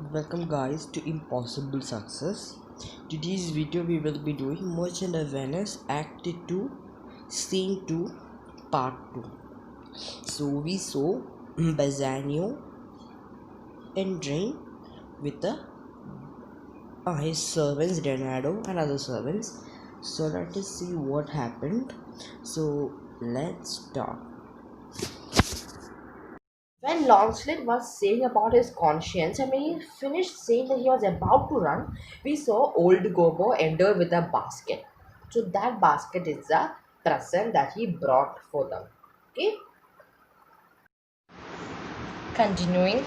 Welcome guys to Impossible Success. Today's video we will be doing Merchant Awareness Act 2 Scene 2 Part 2. So we saw Bassanio entering with his servants Donado and other servants. So let us see what happened. So let's start. When Launcelot was saying about his conscience, and when he finished saying that he was about to run, we saw old Gobo enter with a basket. So that basket is a present that he brought for them. Okay. Continuing,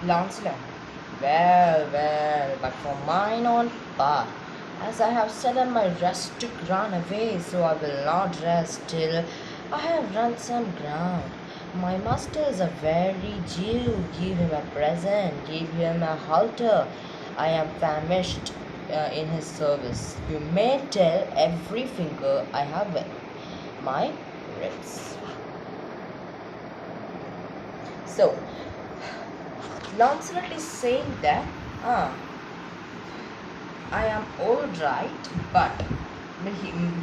Launcelot. Well, but for mine own part, as I have said on my rest to run away, so I will not rest till I have run some ground. My master is a very Jew. Give him a present, give him a halter. I am famished in his service. You may tell every finger I have with my wrists. So, Lancelot is saying that I am alright, but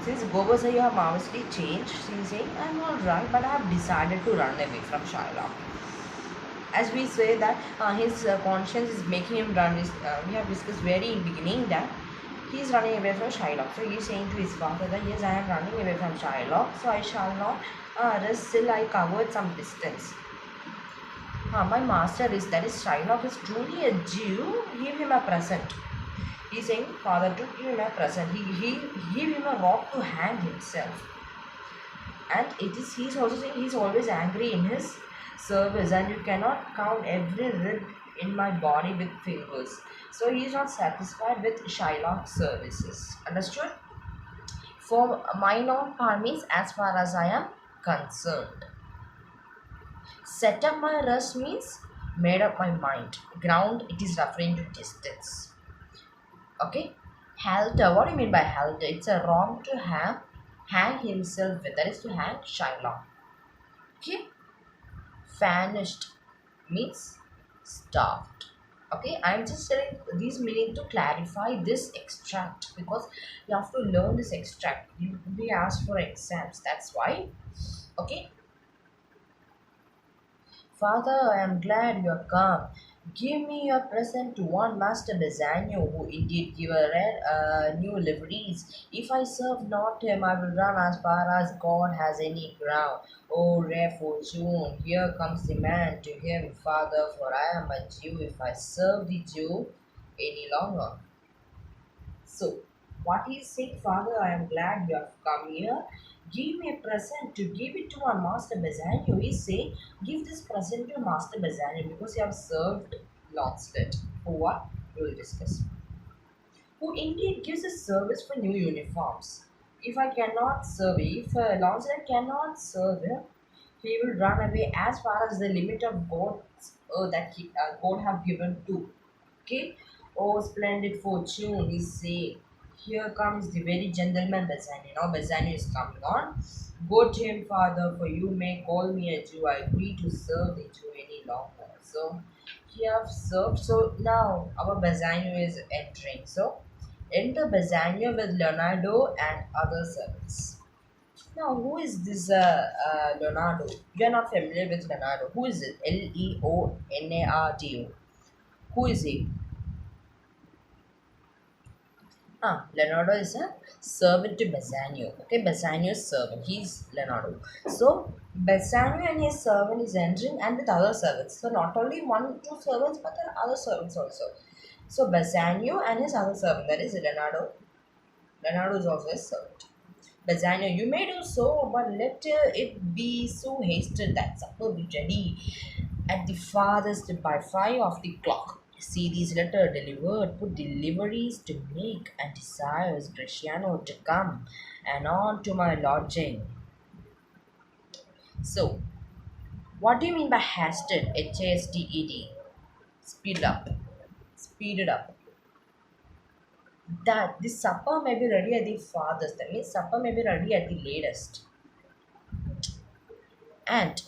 since Gobo said you have marvelously changed, he's saying I'm alright, but I have decided to run away from Shylock. As we say that his conscience is making him run, we have discussed very in beginning that he is running away from Shylock. So he is saying to his father that yes, I am running away from Shylock, so I shall not rest till I covered some distance. My master is that is Shylock is truly a Jew. Give him a present. He is saying, Father, to give him a present. He give him a rock to hang himself. And he is also saying he is always angry in his service, and you cannot count every rib in my body with fingers. So he is not satisfied with Shylock's services. Understood? For mine own part means as far as I am concerned. Set up my rest means made up my mind. Ground, it is referring to distance. Okay. Halter, what do you mean by halter? It's a wrong to hang himself with. That is to hang Shylock. Okay. Famished means starved. Okay, I'm just telling these meaning to clarify this extract because you have to learn this extract. You will be asked for exams. That's why. Okay. Father, I am glad you are come. Give me your present to one Master Bassanio, who indeed give a rare new liveries. If I serve not him, I will run as far as God has any ground. Oh, rare fortune, here comes the man to him, Father, for I am a Jew. If I serve the Jew any longer. So, what he is saying, Father, I am glad you have come here. Give me a present to give it to our Master Bassanio. He is saying, give this present to Master Bassanio because you have served Launcelot. For what? We will discuss. Who indeed gives a service for new uniforms. If I cannot serve, if Launcelot cannot serve, he will run away as far as the limit of God that God have given to. Okay. Oh, splendid fortune, he say. Here comes the very gentleman Bassanio. Now Bassanio is coming on. Go to him, father, for you may call me a Jew. I agree to serve the Jew any longer. So he have served. So now our Bassanio is entering. So enter Bassanio with Leonardo and other servants. Now, who is this Leonardo? You are not familiar with Leonardo. Who is it? Leonardo. Who is he? Leonardo is a servant to Bassanio. Okay, Bassanio's servant. He's Leonardo. So Bassanio and his servant is entering and with other servants. So not only one, two servants, but there are other servants also. So Bassanio and his other servant, that is Leonardo. Leonardo is also a servant. Bassanio, you may do so, but let it be so hasted that supper be ready at the farthest by 5 of the clock. See these letter delivered, put deliveries to make, and desires Gratiano to come, and on to my lodging. So, what do you mean by hasted? Hasted. Speed up. Speed it up. That the supper may be ready at the farthest. That means supper may be ready at the latest. And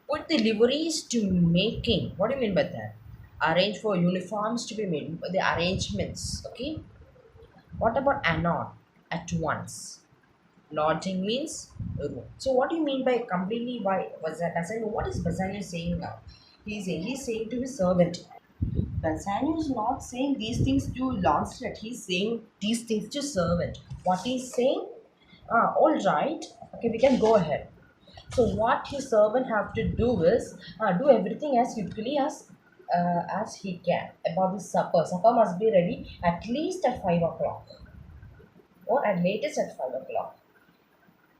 Put the liveries to making. What do you mean by that? Arrange for uniforms to be made. The arrangements. Okay. What about anon? At once. Lodging means room. So what do you mean by completely by Bassanio? What is Bassanio saying now? He's saying to his servant. Bassanio is not saying these things to Lancelot. He's saying these things to servant. What he's saying? All right. Okay, we can go ahead. So what his servant have to do is do everything as quickly as he can about the supper. Supper must be ready at least at 5 o'clock or at latest at 5 o'clock.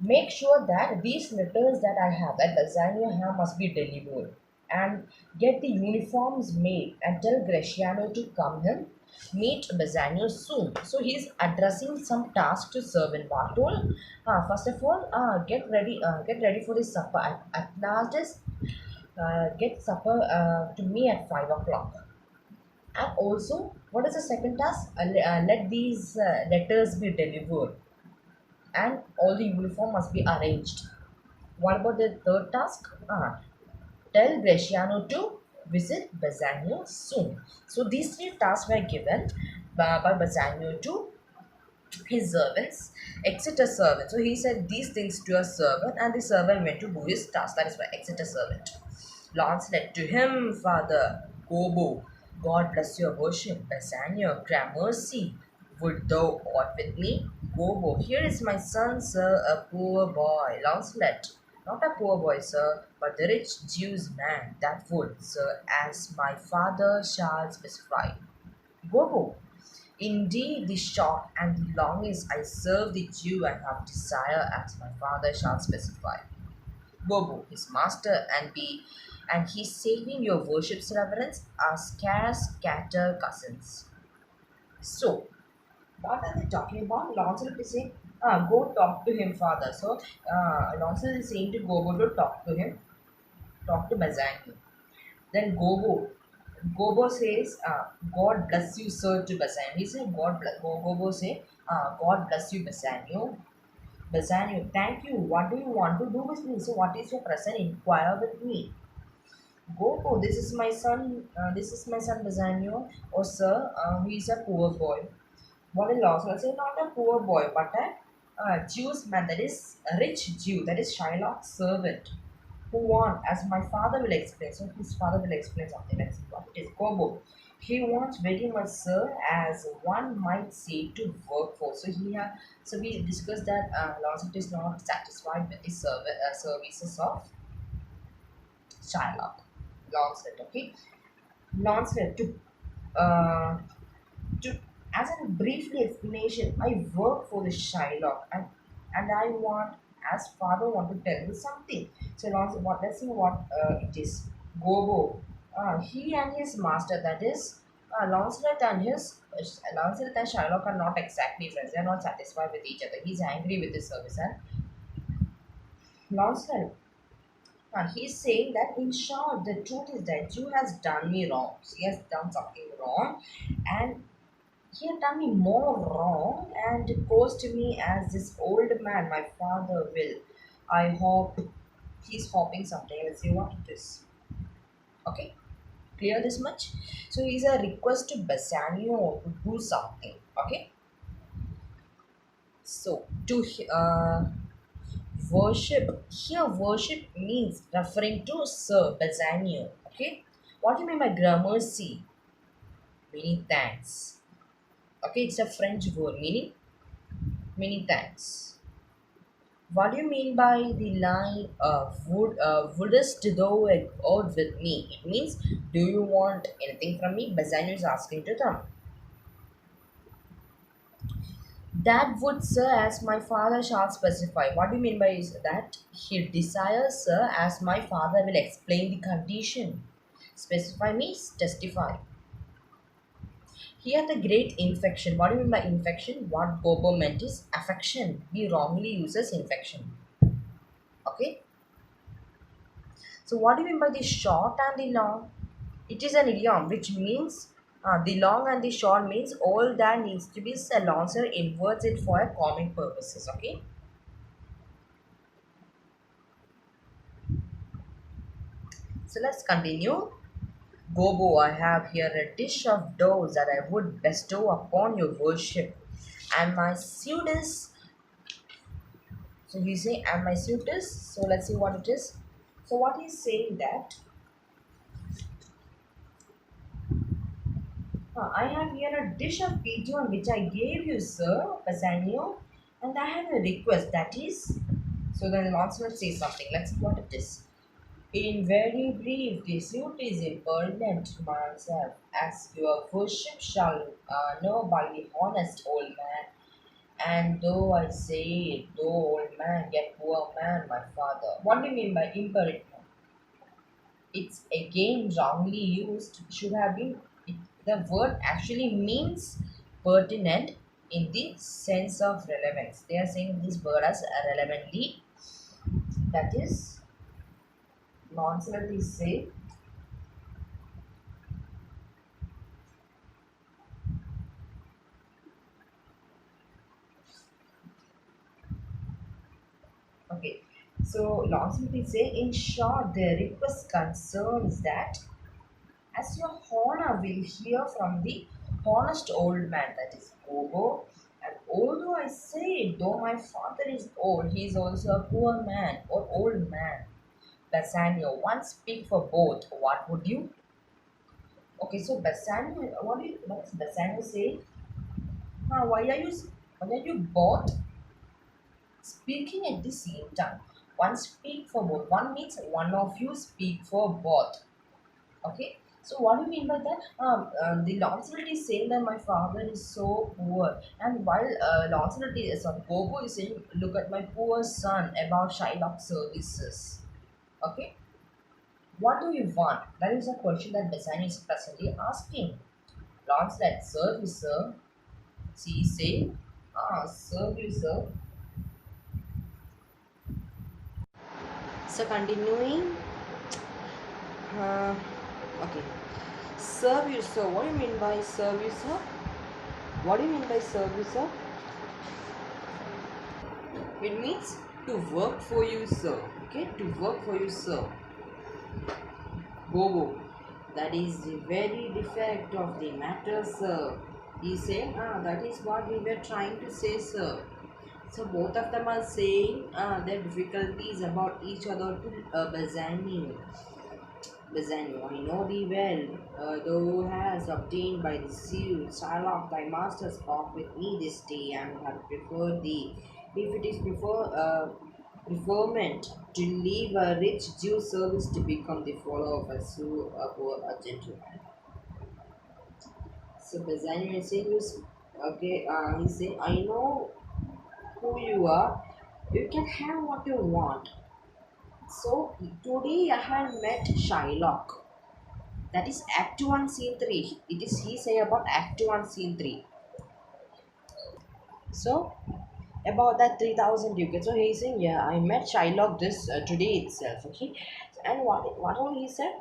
Make sure that these letters that I have, that Bassanio have, must be delivered. And get the uniforms made and tell Gratiano to come and meet Bassanio soon. So he's addressing some task to servant Bartol. First of all, get ready for the supper. At last is get supper to me at 5 o'clock. And also, what is the second task? Let these letters be delivered and all the uniform must be arranged. What about the third task? Tell Bresciano to visit Bassanio soon. So these three tasks were given by Bassanio to his servants, exit a servant. So he said these things to a servant, and the servant went to do his task. That is why exit a servant. Launcelot to him, Father Gobo, God bless your worship. Bassanio, gramercy, would thou ought with me? Gobo, here is my son, sir, a poor boy. Launcelot, not a poor boy, sir, but the rich Jew's man, that would, sir, as my father shall specify. Gobo, indeed, the short and the long is I serve the Jew and have desire as my father shall specify. Bobo, his master, and he's saving your worship's reverence are scarce cater cousins. So, what are they talking about? Launcelot is saying, go talk to him, father. So, Launcelot is saying to Gobo to talk to him, talk to Bassanio. Then Gobo says, God bless you, sir, to Bassanio. He said, Gobo say, God bless you, Bassanio. Bassanio, thank you. What do you want to do with me? So, what is your present? Inquire with me. Gogo, this is my son Bassanio. Oh, sir, he is a poor boy. What a loss. I say, not a poor boy, but a Jew's man, that is a rich Jew, that is Shylock's servant. Who want, as my father will explain. So, his father will explain something. Let's see what it is. Gobo. He wants very much, sir, as one might say, to work for. So we discussed that Launcelot is not satisfied with the services of Shylock. Launcelot, okay. Launcelot uh, to as a briefly explanation, I work for the Shylock and I want as father want to tell you something. So Launcelot, let's see what it is. Gobo, he and his master, that is Lancelot and Shylock are not exactly friends. They are not satisfied with each other. He's angry with the service and Lancelot. He's saying that in short, the truth is that Jew has done me wrong. He has done something wrong, and he had done me more wrong and posed to me as this old man, my father will. I hope he's hoping something. Let's see what it is. Okay, clear this much? So he's a request to Bassanio to do something. Okay, so to worship here, worship means referring to Sir Bassanio. Okay, what do you mean by gramercy? Meaning thanks. Okay, it's a French word meaning many thanks. What do you mean by the line wouldest thou out with me? It means, do you want anything from me? Bassanio is asking to them. That would, sir, as my father shall specify. What do you mean by that? He desires, sir, as my father will explain the condition. Specify means testify. Here the great infection. What do you mean by infection? What Bobo meant is affection. He wrongly uses infection. Okay. So what do you mean by the short and the long? It is an idiom which means the long and the short means all that needs to be said. Lancer inverts it for a comic purposes. Okay. So let's continue. Gobo, I have here a dish of dough that I would bestow upon your worship. And my suit is, so he's saying, and my suit is, so let's see what it is. So what he's saying that, I have here a dish of pigeon which I gave you, sir, Bassanio, and I have a request that is, so then Lancelot says something. Let's see what it is. In very brief, the suit is impertinent to myself, as your worship shall know by the honest old man. And though I say it, though old man, yet poor man, my father. What do you mean by impertinent? It's again wrongly used. Should have been. The word actually means pertinent in the sense of relevance. They are saying this word as relevantly. That is, nonsense is say. Okay, so Lawson say, in short, the request concerns that as your honor will hear from the honest old man, that is Gogo. And although I say, though my father is old, he is also a poor man or old man. Bassanio, one speak for both. What would you? Okay, so Bassanio, what does Bassanio say? Why are you both speaking at the same time? One speak for both. One means one of you speak for both. Okay, so what do you mean by that? The Lancelot is saying that my father is so poor, and while Lancelot is Gogo is saying, look at my poor son about Shylock services. Okay, what do you want? That is a question that Bassanio is presently asking. Lancelot, serve you, sir. She is saying, serve you, sir. So continuing, uh, okay. Serve you, sir. What do you mean by serve you, sir? What do you mean by serve you, sir? It means to work for you, sir. Okay, to work for you, sir. Bobo. That is the very defect of the matter, sir. He's saying, that is what we were trying to say, sir. So both of them are saying their difficulties about each other to Bassanio. Bassanio, I know thee well, thou hast obtained by the seal, Shylock, thy master spoke with me this day, and have preferred thee. If it is preferment to leave a rich Jew service to become the follower of a poor a gentleman. So Bassanio is saying, okay, he's saying, I know who you are, you can have what you want. So today I have met Shylock. That is Act 1 Scene 3. It is he say about Act 1 Scene 3. So about that 3000 ducats. So he's saying, yeah, I met Shylock this today itself. Okay, and what all he said?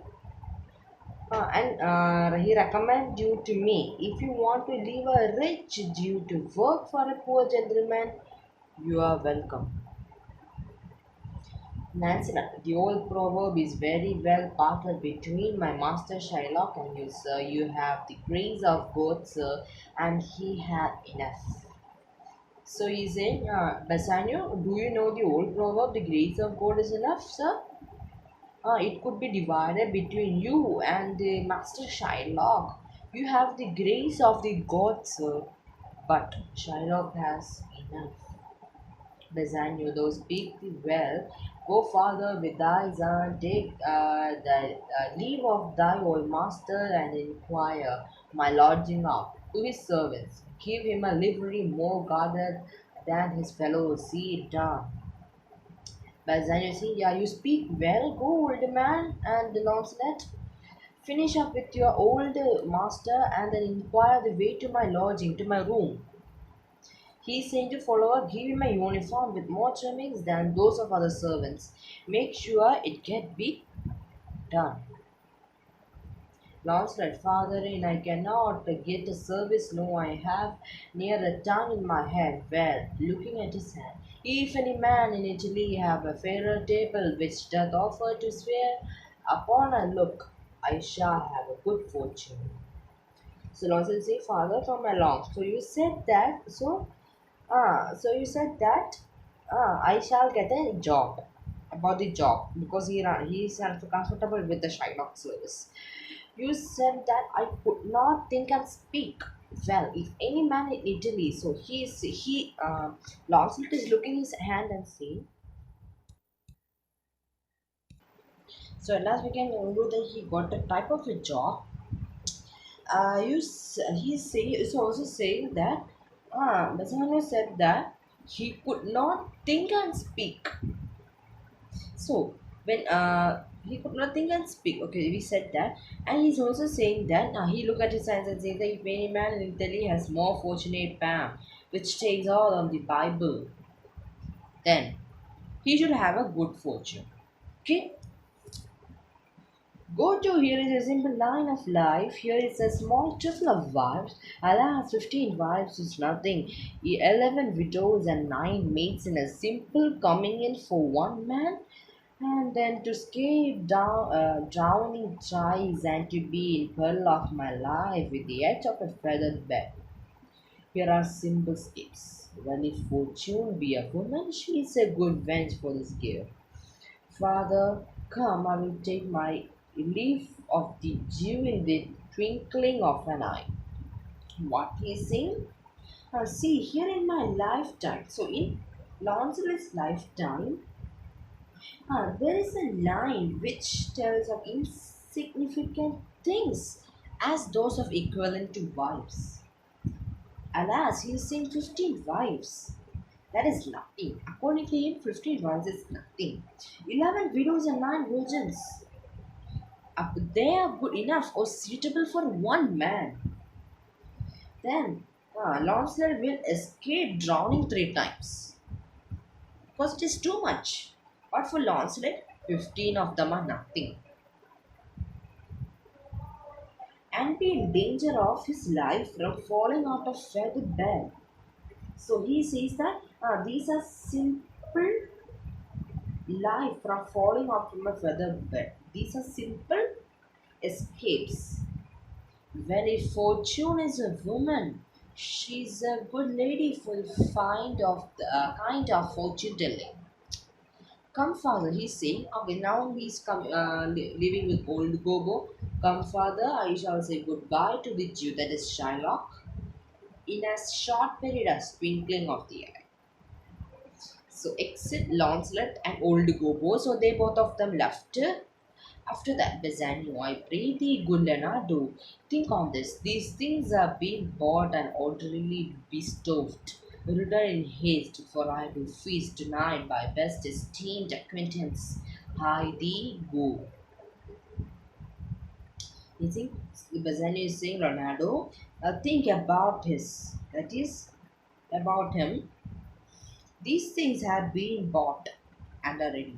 And he recommend you to me. If you want to leave a rich Jew to work for a poor gentleman, you are welcome. Nancy, the old proverb is very well parted between my master Shylock and you, sir. You have the grace of God, sir, and he had enough. So he's saying, Bassanio, do you know the old proverb, the grace of God is enough, sir? It could be divided between you and the master Shylock. You have the grace of the God, sir, but Shylock has enough. Bassanio, thou speak thee well. Go farther with thy son, take the leave of thy old master, and inquire my lodging out to his servants. Give him a livery more guarded than his fellows. See it done. Bassanio said, yeah, you speak well, go, old man, and Launcelot. Finish up with your old master and then inquire the way to my lodging, to my room. He is saying to follower, give him a uniform with more trimmings than those of other servants. Make sure it get be done. Launcelot, father, and I cannot get a service, no, I have near a tongue in my head. Well, looking at his hand, if any man in Italy have a fairer table which doth offer to swear, Upon a look, I shall have a good fortune. So Lord will say, Father, come along. So you said that, so you said that I shall get a job. About the job, because he is comfortable with the Shylock service. You said that I could not think and speak. Well, if any man in Italy, so Lancelot is looking his hand and saying, so at last we can conclude that he got a type of a job. He's also saying that Bassanio said that he could not think and speak. So when he could not think and speak, okay, we said that, and he's also saying that he look at his hands and say that if any man in Italy has more fortunate palm, which takes all on the Bible, then he should have a good fortune. Okay, go to here is a simple line of life. Here is a small triple of wives. Alas, 15 wives is nothing. 11 widows and 9 maids in a simple coming in for one man. And then to escape drowning tries and to be in peril of my life with the edge of a feathered bed. Here are simple escapes. When if fortune be a woman, she is a good wench for this gift. Father, come, I will take my leave of the Jew in the twinkling of an eye. What he is saying? See, here in my lifetime, so in Lancelot's lifetime, there is a line which tells of insignificant things as those of equivalent to wives. Alas, he is saying 15 wives. That is nothing. According to him, 15 wives is nothing. 11 widows and 9 virgins. They are good enough or suitable for one man. Then Lancelot will escape drowning 3 times. Because it is too much. But for Lancelot, 15 of them are nothing. And be in danger of his life from falling out of feathered bed. So he says that these are simple life from falling out from a feathered bed. These are simple escapes. When a fortune is a woman, she's a good lady for the kind of fortune telling. Come, father, he's saying. Okay, now he's living with old Gobo. Come, father, I shall say goodbye to the Jew, that is Shylock, in as short period as twinkling of the eye. So exit Launcelot and old Gobo. So they both of them left. After that, Bassanio, I pray thee, good Leonardo, think on this. These things are being bought and orderly bestowed. Return in haste, for I do feast tonight by best esteemed acquaintance. Hie thee, go. You think Bassanio is saying, Leonardo, think about that is, about him. These things have been bought and are ready.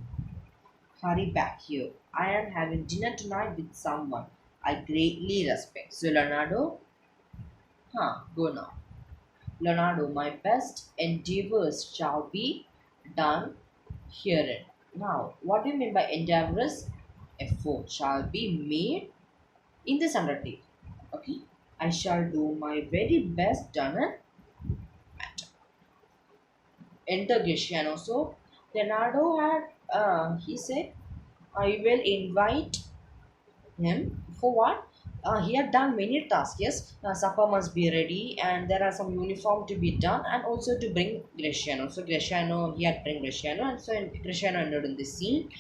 Hurry back here. I am having dinner tonight with someone I greatly respect. So, Leonardo, go now. Leonardo, my best endeavors shall be done herein. Now, what do you mean by endeavors? Effort shall be made in this undertaking. Okay, I shall do my very best done and enter Greciano. So, Leonardo had, he said, I will invite him for what? He had done many tasks. Yes, supper must be ready, and there are some uniform to be done, and also to bring Greciano. So Greciano, he had bring Greciano, and so Greciano entered in this scene.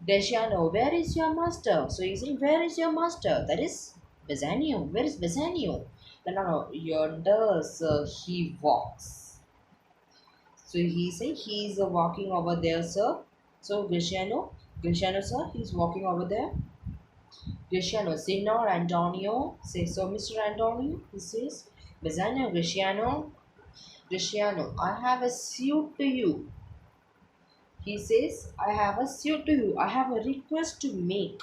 Greciano, where is your master? So he's saying, where is your master? That is Bassanio. Where is Bassanio? No, yonder, sir, he walks. So he's saying he's walking over there, sir. So Greciano, sir, he's walking over there. Greciano, Signor Antonio, say so, Mr. Antonio, he says, Bassanio, Greciano, I have a suit to you. He says, I have a suit to you. I have a request to make.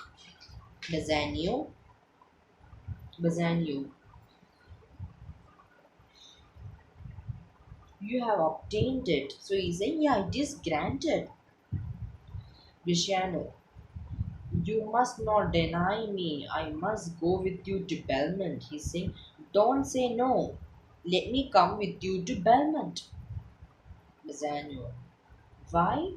Bassanio, you have obtained it. So he's saying, yeah, it is granted. Greciano, You must not deny me. I must go with you to Belmont. He's saying, don't say no. Let me come with you to Belmont. Bassanio. Why?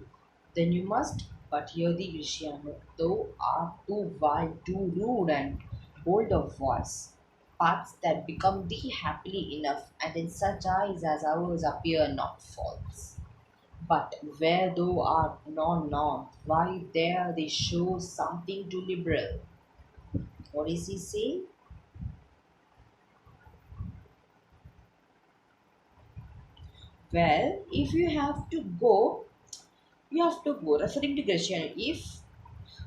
Then you must. But hear the Greciano, thou art too wild, too rude, and bold of voice. Paths that become thee happily enough, and in such eyes as ours appear not false. But where thou art not known, why there they show something too liberal. What is he saying? Well, if you have to go, you have to go. Referring to Greciano, if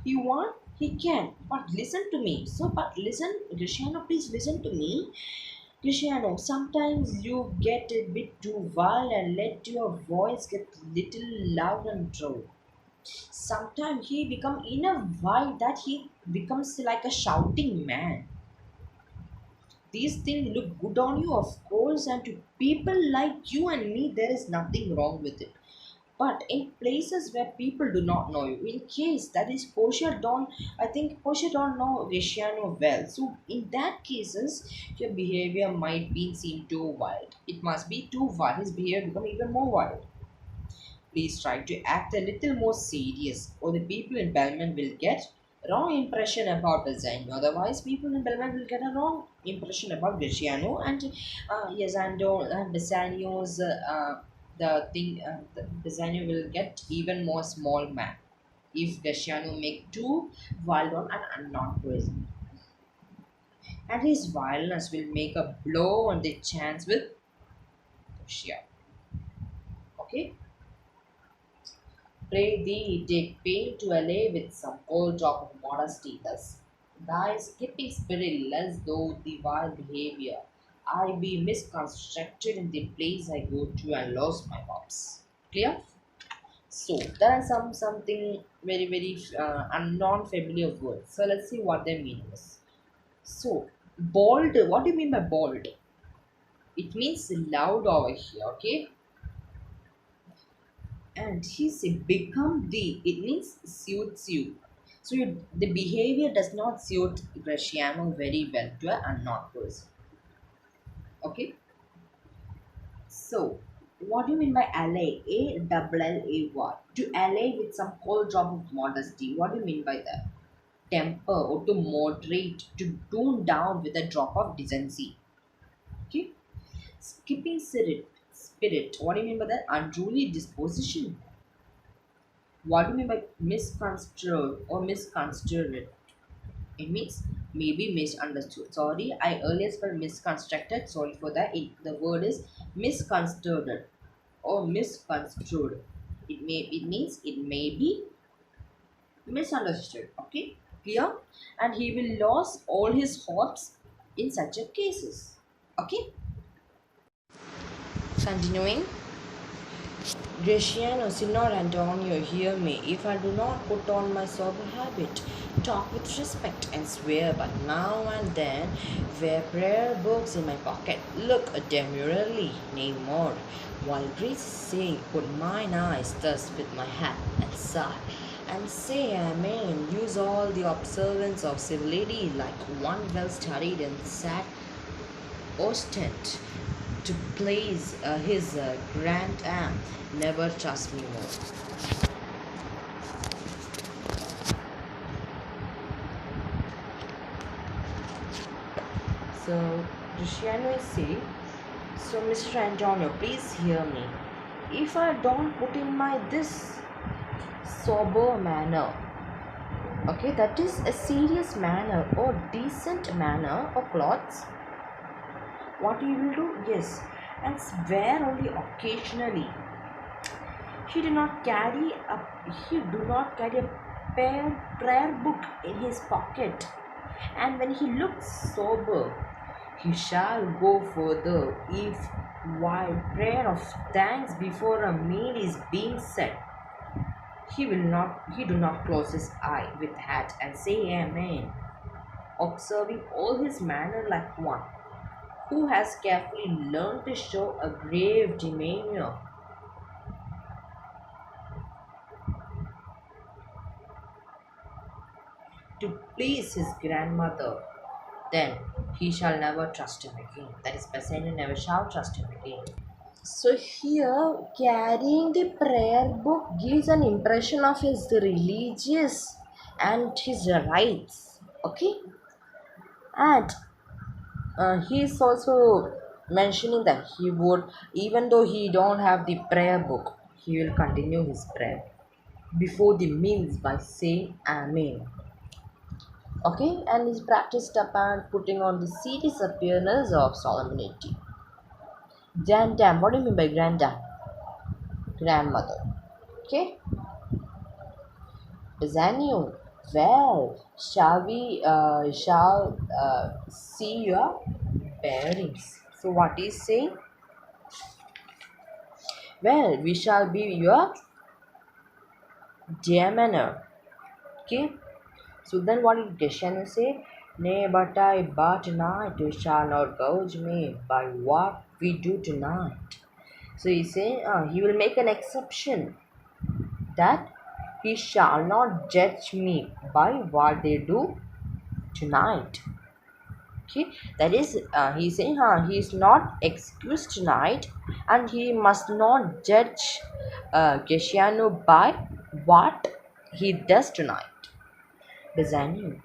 you want, he can. But listen to me. So, but listen, Greciano, please listen to me. Cristiano, sometimes you get a bit too wild and let your voice get little loud and loud. Sometimes he become enough wild that he becomes like a shouting man. These things look good on you, of course, and to people like you and me, there is nothing wrong with it. But in places where people do not know you, in case that is Portia don't, I think Portia don't know Riciano well. So in that cases, your behavior might be seen too wild. It must be too wild. His behavior become even more wild. Please try to act a little more serious, or the people in Belmont will get wrong impression about Bassanio. Otherwise, people in Belmont will get a wrong impression about Greciano and Yesando and Bassanio's the thing. The Bassanio will get even more small man if Greciano make too wild on an unknown person, and his violence will make a blow on the chance with Portia. Okay. Pray thee take pain to allay with some cold drop of modesty thus. Thy skipping spirit less though the vile behavior. I be misconstructed in the place I go to and lost my hopes. Clear? So there are something very non familiar words. So let's see what they mean is. So bold. What do you mean by bold? It means loud over here. Okay, and he said become thee, it means suits you. So the behavior does not suit Graciano very well to an unknown person. Okay, so what do you mean by allay? A double L A Y, to allay with some cold drop of modesty. What do you mean by that? Temper, or to moderate, to tone down with a drop of decency. Okay, skipping spirit, what do you mean by that? Unruly disposition. What do you mean by misconstrued or misconstrued? It means maybe misunderstood. Sorry, I earlier spelled misconstructed. Sorry for that. The word is misconstrued or misconstrued. It means it may be misunderstood. Okay, clear? And he will lose all his hopes in such a cases. Okay, continuing. Graciano, Signor Antonio, hear me. If I do not put on my sober habit, talk with respect and swear, but now and then wear prayer books in my pocket, look demurely, nay more, while Greece say, put mine eyes thus with my hat and sigh, and say Amen, use all the observance of civility like one well studied and sat ostent to please his grand aunt. Never trust me more. So Cristiano is saying, so Mr. Antonio, please hear me. If I don't put in my this sober manner, okay, that is a serious manner or decent manner of clothes, what he will do? Yes, and wear only occasionally. He do not carry a prayer book in his pocket, and when he looks sober, he shall go further. If while prayer of thanks before a meal is being said, he do not close his eye with hat and say Amen, observing all his manner like one who has carefully learned to show a grave demeanor. to please his grandmother, then he shall never trust him again. That is, Bassanio never shall trust him again. So here, carrying the prayer book gives an impression of his religious and his rights. Okay, and he is also mentioning that he would, even though he don't have the prayer book, he will continue his prayer before the meals by saying Amen. Okay, and he's practiced upon putting on the serious appearance of solemnity. Grandam, what do you mean by grandam? Grandmother. Okay, Bassanio, well, shall see your bearings. So what is saying? Well, we shall be your demeanor. Okay. So then what did Geshen say? Nay, but tonight you shall not gouge me by what we do tonight. So he's saying he will make an exception that he shall not judge me by what they do tonight. Okay, that is, he's saying he is not excused tonight, and he must not judge Geshiano by what he does tonight. Bassanio,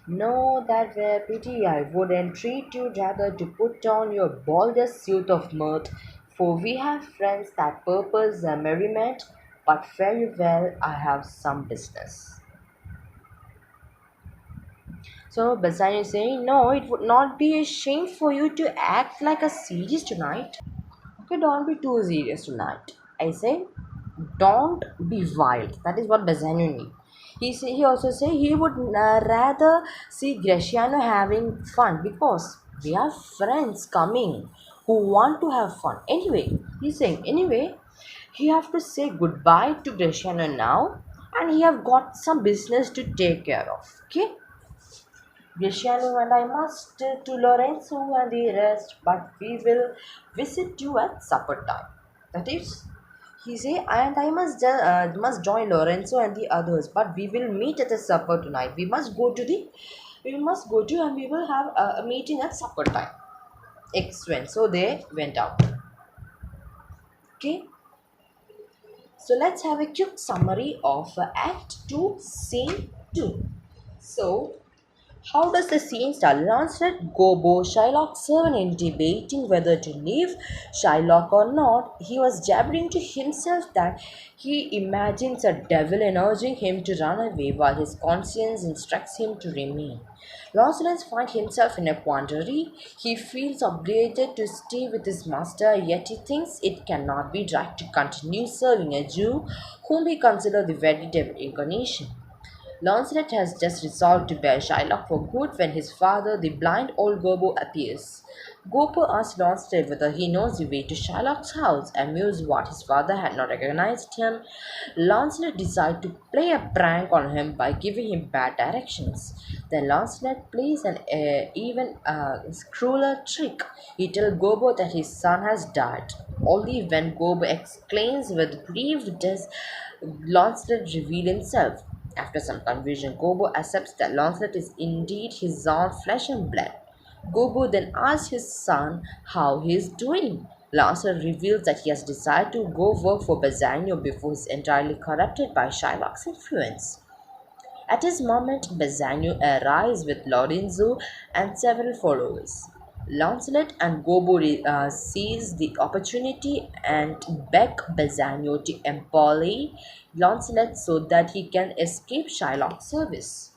no, that were pity. I would entreat you rather to put on your boldest suit of mirth, for we have friends that purpose a merriment, but very well I have some business. So Bassanio is saying, no, it would not be a shame for you to act like a serious tonight. Okay, don't be too serious tonight. I say, don't be wild. That is what Bassanio needs. He also say he would rather see Graciano having fun because we have friends coming who want to have fun. Anyway, he's saying anyway, he have to say goodbye to Graciano now, and he have got some business to take care of. Okay. Graciano and I must to Lorenzo and the rest, but we will visit you at supper time. That is, he say, and I must join Lorenzo and the others, but we will meet at the supper tonight. We must go to, and we will have a meeting at supper time. Excellent. So they went out. Okay. So let's have a quick summary of Act 2, Scene 2. So how does the scene start? Lancelot, Gobbo, Shylock, servant in debating whether to leave Shylock or not. He was jabbering to himself that he imagines a devil urging him to run away while his conscience instructs him to remain. Lancelot finds himself in a quandary. He feels obligated to stay with his master, yet he thinks it cannot be right to continue serving a Jew whom he considers the very devil incarnation. Lancelot has just resolved to bear Shylock for good when his father, the blind old Gobbo, appears. Gobbo asks Lancelot whether he knows the way to Shylock's house, amused what his father had not recognized him. Lancelot decides to play a prank on him by giving him bad directions. Then Lancelot plays an even crueler trick. He tells Gobbo that his son has died. Only when Gobbo exclaims with grief does Lancelot reveal himself. After some confusion, Gobbo accepts that Lancelot is indeed his own flesh and blood. Gobbo then asks his son how he is doing. Lancelot reveals that he has decided to go work for Bassanio before he is entirely corrupted by Shylock's influence. At this moment, Bassanio arrives with Lorenzo and several followers. Lancelot and Gobbo seize the opportunity and beg Bassanio to employ Lancelot so that he can escape Shylock's service.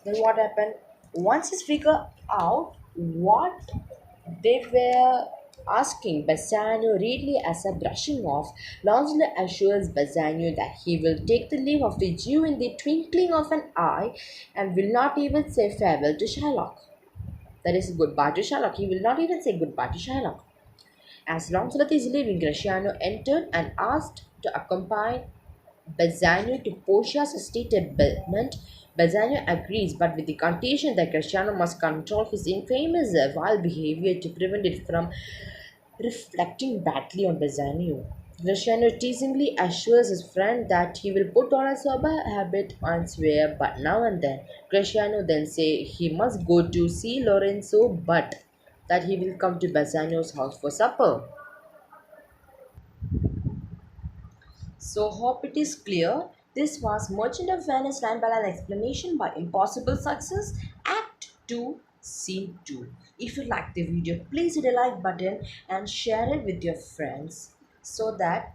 Then what happened? Once he figured out what they were asking, Bassanio readily as a brushing off. Lancelot assures Bassanio that he will take the leave of the Jew in the twinkling of an eye and will not even say farewell to Shylock. That is goodbye to Shylock. He will not even say goodbye to Shylock. As Lancelot is leaving, Graciano entered and asked to accompany Bassanio to Portia's estate at Belmont. Bassanio agrees, but with the condition that Graciano must control his infamous vile behavior to prevent it from reflecting badly on Bassanio. Cristiano teasingly assures his friend that he will put on a sober habit and swear but now and then. Cristiano then say he must go to see Lorenzo but that he will come to Bassano's house for supper. So hope it is clear. This was Merchant of Venice line by line explanation by Impossible Success Act 2 Scene 2. If you like the video, please hit a like button and share it with your friends so that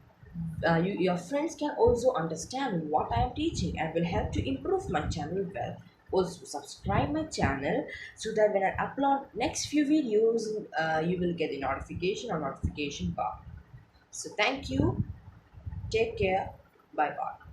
your friends can also understand what I am teaching and will help to improve my channel well. Also subscribe my channel so that when I upload next few videos, you will get a notification or notification bar. So thank you. Take care. Bye bye.